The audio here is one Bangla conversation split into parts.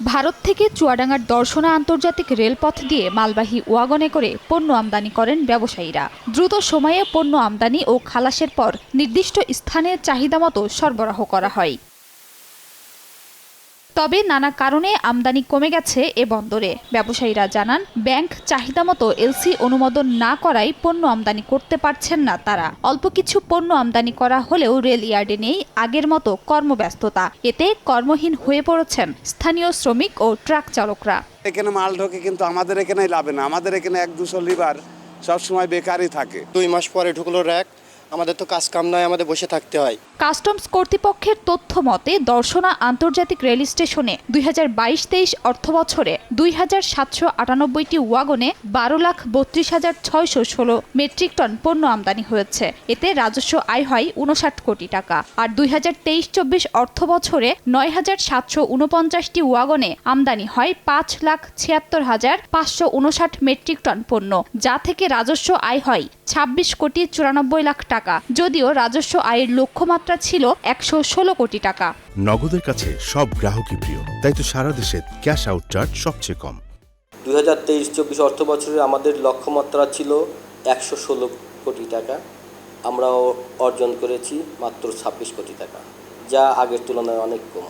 ভারত থেকে চুয়াডাঙ্গার দর্শনা আন্তর্জাতিক রেলপথ দিয়ে মালবাহী ওয়াগনে করে পণ্য আমদানি করেন ব্যবসায়ীরা। দ্রুত সময়ে পণ্য আমদানি ও খালাসের পর নির্দিষ্ট স্থানে চাহিদামতো সরবরাহ করা হয়। তবে নানা কারণে আমদানি কমে গেছে এ বন্দরে। ব্যবসায়ীরা জানান, ব্যাংক চাহিদামতো এলসি অনুমোদন না করায় পণ্য আমদানি করতে পারছেন না তারা। অল্প কিছু পণ্য আমদানি করা হলেও রেল ইয়ার্ডে নেই আগের মতো কর্মব্যস্ততা। এতে কর্মহীন হয়ে পড়েছেন স্থানীয় শ্রমিক ও ট্রাক চালকরা। এখানে মাল ঢোকে কিন্তু আমাদের এখানে লাভে না। আমাদের এখানে 1-200 লিভার সবসময় বেকারই থাকে। 2 মাস পরে ঢুকলো র‍্যাক, আমাদের তো কাজ কাম নাই, আমাদের বসে থাকতে হয়। কাস্টমস কর্তৃপক্ষের তথ্য মতে দর্শনা আন্তর্জাতিক রেল স্টেশনে 2022-23 অর্থবছরে 2798টি ওয়াগনে 12,32,616 মেট্রিক টন পণ্য আমদানি হয়েছে। এতে রাজস্ব আয় হয় 59 কোটি টাকা। আর 2023-24 অর্থবছরে 9,749টি ওয়াগনে আমদানি হয় 5,76,559 মেট্রিক টন পণ্য, যা থেকে রাজস্ব আয় হয় 26,94,00,000 টাকা। যদিও রাজস্ব আয়ের লক্ষ্যমাত্রা ছিল 116 কোটি টাকা। নগদের কাছে সব গ্রাহকই প্রিয়, তাই তো সারা দেশে ক্যাশ আউট চার্জ সবচেয়ে কম। 2023-24 অর্থবছরে আমাদের লক্ষ্যমাত্রা ছিল 116 কোটি টাকা। আমরা অর্জন করেছি মাত্র 26 কোটি টাকা, যা আগের তুলনায় অনেক কম।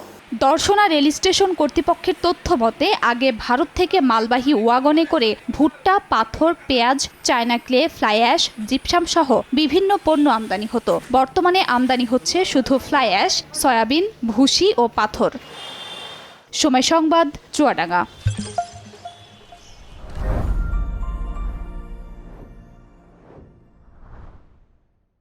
দর্শনা রেল স্টেশন কর্তৃপক্ষের তথ্য মতে আগে ভারত থেকে মালবাহী ওয়াগনে করে ভুট্টা, পাথর, পেঁয়াজ, China clay, fly ash, gypsum সহ বিভিন্ন পণ্য আমদানি হতো। বর্তমানে আমদানি হচ্ছে শুধু ফ্লাই অ্যাশ, সয়াবিন, ভুসি ও পাথর। সময় সংবাদ, চুয়াডাঙ্গা।